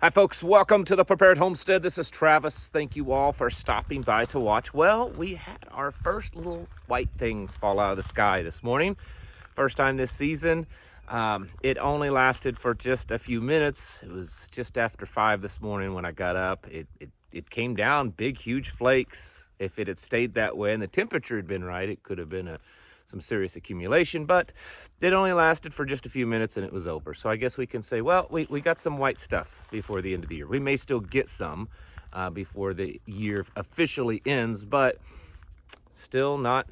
Hi folks, welcome to the Prepared Homestead. This is Travis. Thank you all for stopping by to watch. Well, we had our first little white things fall out of the sky this morning. First time this season. It only lasted for just a few minutes. It was just after 5 this morning when I got up. It came down, big, huge flakes. If it had stayed that way and the temperature had been right, it could have been some serious accumulation, but it only lasted for just a few minutes and it was over. So I guess we can say, well, we got some white stuff before the end of the year. We may still get some before the year officially ends, but still not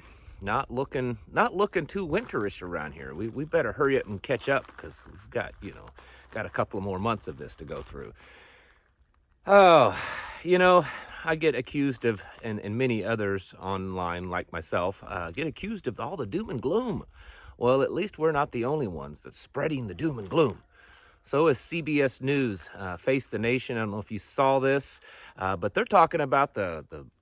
looking too winterish around here. We better hurry up and catch up because we've got a couple of more months of this to go through. Oh, I get accused of, and many others online like myself, get accused of all the doom and gloom. Well, at least we're not the only ones that's spreading the doom and gloom. So is CBS News, Face the Nation. I don't know if you saw this, but they're talking about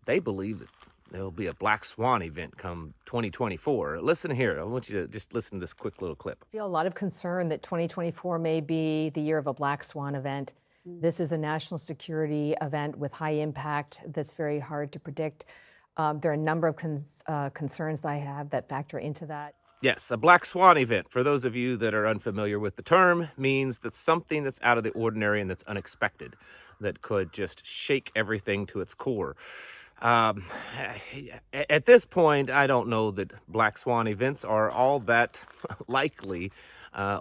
they believe that there'll be a Black Swan event come 2024. Listen here. I want you to just listen to this quick little clip. I feel a lot of concern that 2024 may be the year of a Black Swan event. This is a national security event with high impact that's very hard to predict. There are a number of concerns that I have that factor into that. Yes, a Black Swan event, for those of you that are unfamiliar with the term, means that something that's out of the ordinary and that's unexpected, that could just shake everything to its core. At this point, I don't know that Black Swan events are all that likely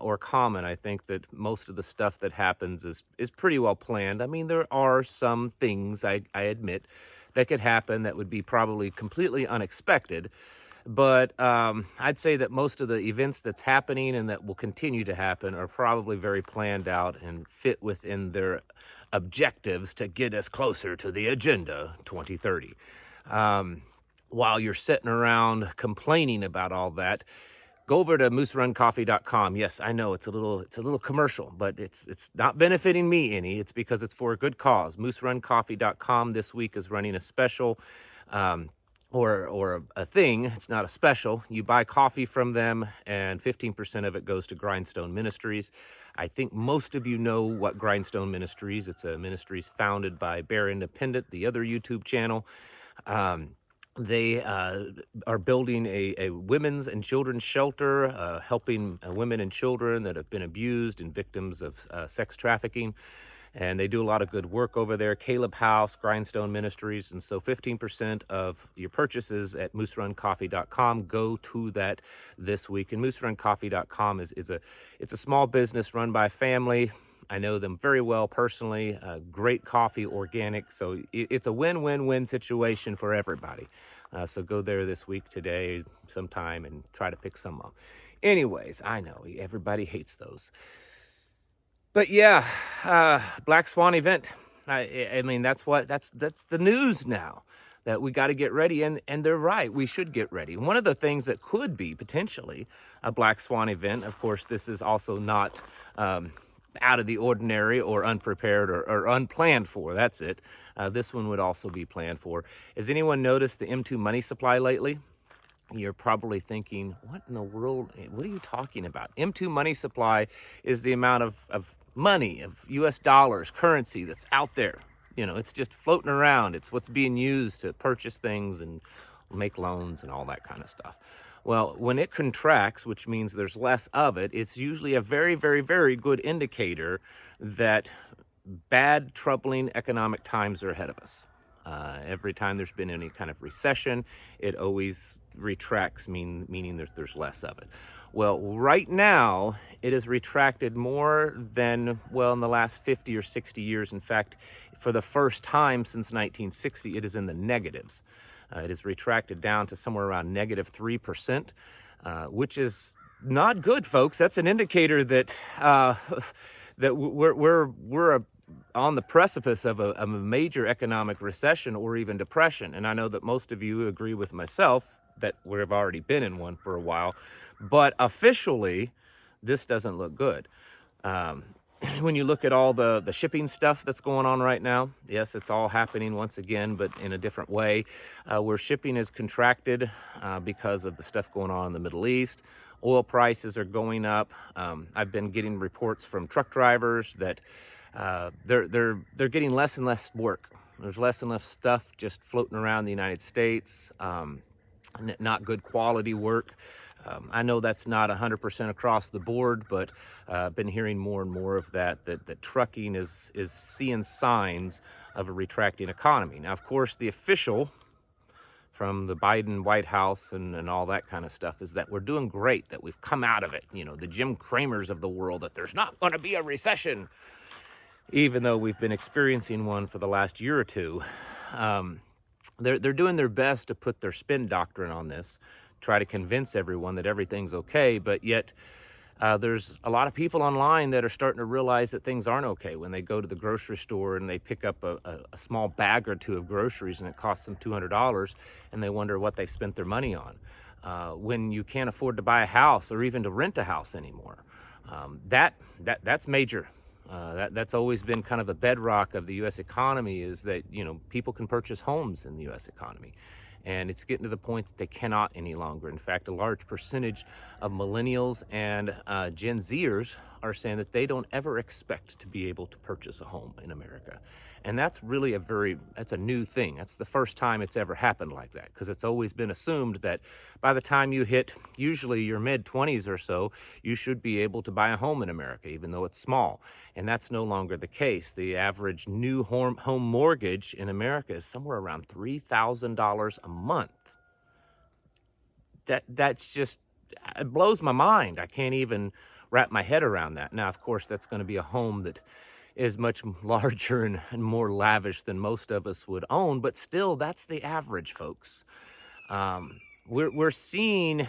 or common. I think that most of the stuff that happens is pretty well planned. I mean, there are some things, I admit, that could happen that would be probably completely unexpected. But I'd say that most of the events that's happening and that will continue to happen are probably very planned out and fit within their objectives to get us closer to the Agenda 2030. While you're sitting around complaining about all that, go over to mooseruncoffee.com. Yes, I know it's a little commercial, but it's not benefiting me any. It's because it's for a good cause. Mooseruncoffee.com this week is running a special. Or a thing. It's not a special. You buy coffee from them and 15% of it goes to Grindstone Ministries. I think most of you know what Grindstone Ministries. It's a ministries founded by Bear Independent, the other YouTube channel. They are building a women's and children's shelter, helping women and children that have been abused and victims of sex trafficking. And they do a lot of good work over there. Caleb House, Grindstone Ministries. And so 15% of your purchases at mooseruncoffee.com go to that this week. And mooseruncoffee.com it's a small business run by a family. I know them very well personally. Great coffee, organic. So it's a win-win-win situation for everybody. So go there this week, today, sometime, and try to pick some up. Anyways, I know everybody hates those. But yeah, Black Swan event. I mean, that's the news now, that we got to get ready. And they're right. We should get ready. One of the things that could be potentially a Black Swan event, of course, this is also not out of the ordinary or unprepared or unplanned for. That's it. This one would also be planned for. Has anyone noticed the M2 money supply lately? You're probably thinking, what in the world? What are you talking about? M2 money supply is the amount of money, of US dollars, currency that's out there. It's just floating around. It's what's being used to purchase things and make loans and all that kind of stuff. Well, when it contracts, which means there's less of it, it's usually a very, very, very good indicator that bad, troubling economic times are ahead of us. Every time there's been any kind of recession, it always retracts, meaning there's less of it. Well, right now, it has retracted more than, in the last 50 or 60 years. In fact, for the first time since 1960, it is in the negatives. It is retracted down to somewhere around negative 3%, which is not good, folks. That's an indicator that that we're on the precipice of a major economic recession or even depression. And I know that most of you agree with myself that we've already been in one for a while, but officially, this doesn't look good. When you look at all the shipping stuff that's going on right now, yes, it's all happening once again, but in a different way, where shipping is contracted because of the stuff going on in the Middle East. Oil prices are going up. I've been getting reports from truck drivers that they're getting less and less work. There's less and less stuff just floating around the United States. Not good quality work. I know that's not 100% across the board, but I've been hearing more and more of that trucking is seeing signs of a retracting economy. Now, of course, the official from the Biden White House and all that kind of stuff is that we're doing great, that we've come out of it. You know, the Jim Cramers of the world, that there's not going to be a recession, even though we've been experiencing one for the last year or two. They're doing their best to put their spin doctrine on this, try to convince everyone that everything's okay, but yet there's a lot of people online that are starting to realize that things aren't okay when they go to the grocery store and they pick up a small bag or two of groceries and it costs them $200 and they wonder what they've spent their money on. When you can't afford to buy a house or even to rent a house anymore, that's major. That's always been kind of a bedrock of the U.S. economy, is that, you know, people can purchase homes in the U.S. economy. And it's getting to the point that they cannot any longer. In fact, a large percentage of millennials and Gen Zers are saying that they don't ever expect to be able to purchase a home in America. And that's really that's a new thing. That's the first time it's ever happened like that, because it's always been assumed that by the time you hit usually your mid-20s or so, you should be able to buy a home in America, even though it's small. And that's no longer the case. The average new home mortgage in America is somewhere around $3,000 a month. That's just, it blows my mind. I can't even wrap my head around that. Now, of course, that's going to be a home that is much larger and more lavish than most of us would own, but still, that's the average, folks. We're seeing,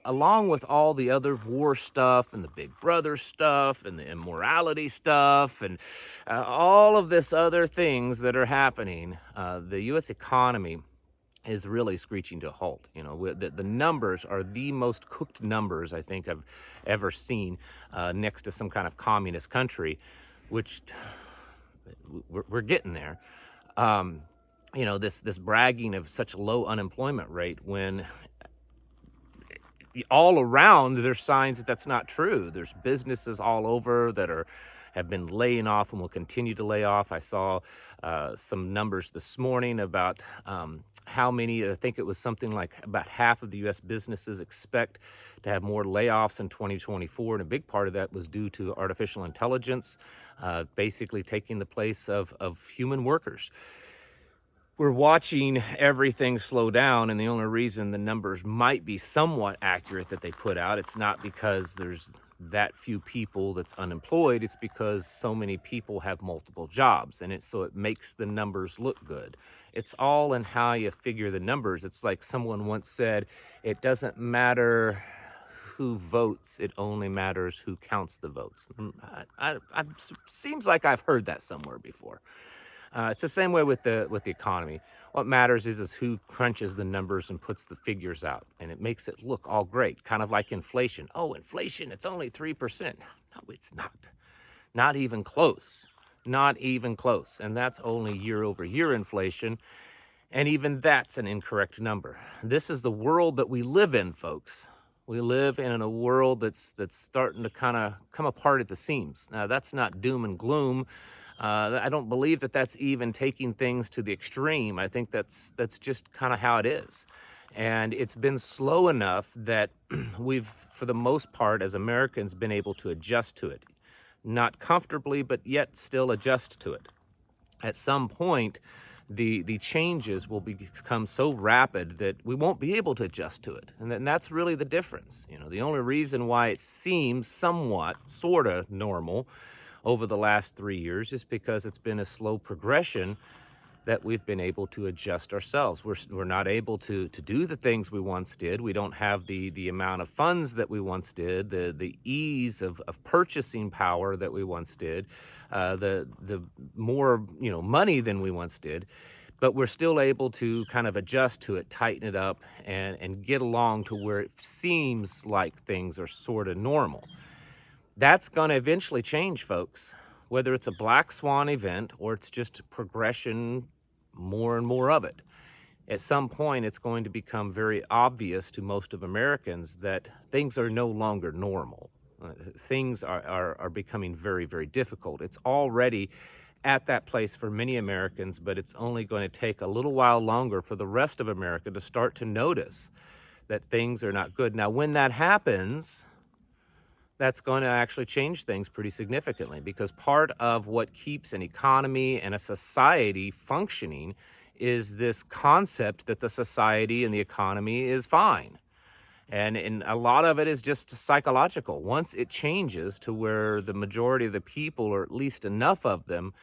along with all the other war stuff and the Big Brother stuff and the immorality stuff and all of this other things that are happening, the U.S. economy is really screeching to a halt. You know, the numbers are the most cooked numbers I think I've ever seen, next to some kind of communist country, which we're getting there. You know, this bragging of such a low unemployment rate when all around there's signs that that's not true. There's businesses all over that have been laying off and will continue to lay off. I saw some numbers this morning about how many, I think it was something like about half of the U.S. businesses expect to have more layoffs in 2024. And a big part of that was due to artificial intelligence basically taking the place of human workers. We're watching everything slow down, and the only reason the numbers might be somewhat accurate that they put out, it's not because there's that few people that's unemployed, it's because so many people have multiple jobs, and so it makes the numbers look good. It's all in how you figure the numbers. It's like someone once said, it doesn't matter who votes, it only matters who counts the votes. Seems like I've heard that somewhere before. It's the same way with the economy. What matters is who crunches the numbers and puts the figures out, and it makes it look all great, kind of like inflation. Oh, inflation, it's only 3%. No, it's not. Not even close. Not even close. And that's only year-over-year inflation, and even that's an incorrect number. This is the world that we live in, folks. We live in a world that's starting to kind of come apart at the seams. Now, that's not doom and gloom. I don't believe that that's even taking things to the extreme. I think that's just kind of how it is. And it's been slow enough that we've, for the most part, as Americans, been able to adjust to it. Not comfortably, but yet still adjust to it. At some point, the changes will become so rapid that we won't be able to adjust to it. And that's really the difference. You know, the only reason why it seems somewhat, sort of normal over the last 3 years is because it's been a slow progression that we've been able to adjust ourselves. We're not able to do the things we once did. We don't have the amount of funds that we once did, the ease of purchasing power that we once did, the more, you know, money than we once did. But we're still able to kind of adjust to it, tighten it up, and get along to where it seems like things are sort of normal. That's going to eventually change, folks, whether it's a black swan event or it's just a progression, more and more of it. At some point, it's going to become very obvious to most of Americans that things are no longer normal. Things are becoming very, very difficult. It's already at that place for many Americans, but it's only going to take a little while longer for the rest of America to start to notice that things are not good. Now, when that happens, that's going to actually change things pretty significantly, because part of what keeps an economy and a society functioning is this concept that the society and the economy is fine. And a lot of it is just psychological. Once it changes to where the majority of the people, or at least enough of them,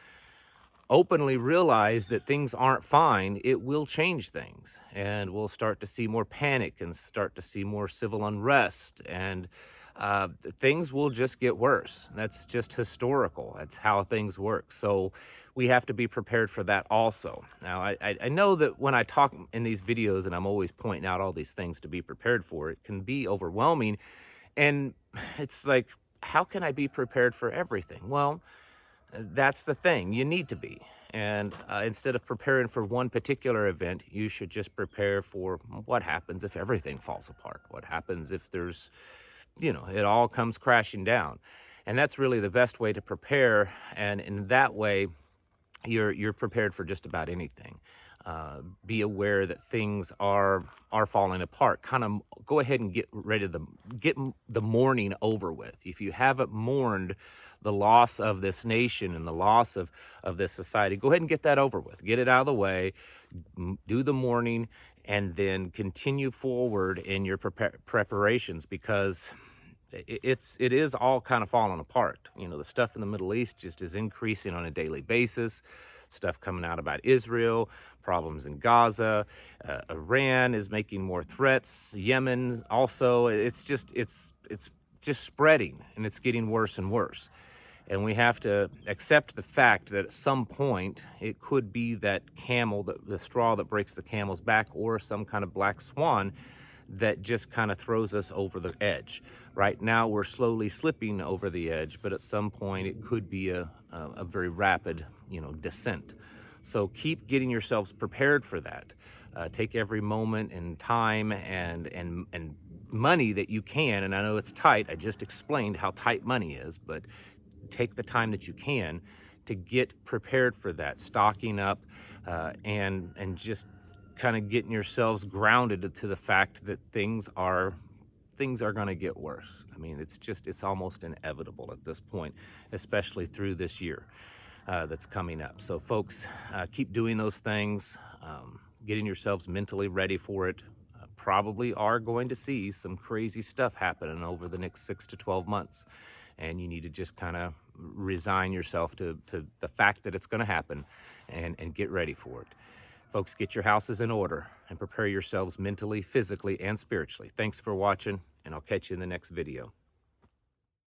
openly realize that things aren't fine, it will change things. And we'll start to see more panic and start to see more civil unrest. And things will just get worse. That's just historical. That's how things work. So we have to be prepared for that also. Now, I know that when I talk in these videos and I'm always pointing out all these things to be prepared for, it can be overwhelming. And it's like, how can I be prepared for everything? Well, that's the thing. You need to be. And instead of preparing for one particular event, you should just prepare for what happens if everything falls apart. What happens if there's, it all comes crashing down. And that's really the best way to prepare. And in that way, you're prepared for just about anything. Be aware that things are falling apart. Kind of go ahead and get the mourning over with. If you haven't mourned the loss of this nation and the loss of this society, go ahead and get that over with. Get it out of the way, do the mourning, and then continue forward in your preparations, because it is all kind of falling apart. The stuff in the Middle East just is increasing on a daily basis. Stuff coming out about Israel, problems in Gaza, Iran is making more threats, Yemen also. It's just spreading, and it's getting worse and worse. And we have to accept the fact that at some point it could be that camel, the straw that breaks the camel's back, or some kind of black swan that just kind of throws us over the edge. Right now we're slowly slipping over the edge, but at some point it could be a very rapid, descent. So keep getting yourselves prepared for that. Take every moment and time and money that you can. And I know it's tight. I just explained how tight money is, but take the time that you can to get prepared for that, stocking up and just kind of getting yourselves grounded to the fact that things are going to get worse. I mean, it's almost inevitable at this point, especially through this year that's coming up. So folks, keep doing those things, getting yourselves mentally ready for it. Probably are going to see some crazy stuff happening over the next 6 to 12 months. And you need to just kind of resign yourself to the fact that it's going to happen and get ready for it. Folks, get your houses in order and prepare yourselves mentally, physically, and spiritually. Thanks for watching, and I'll catch you in the next video.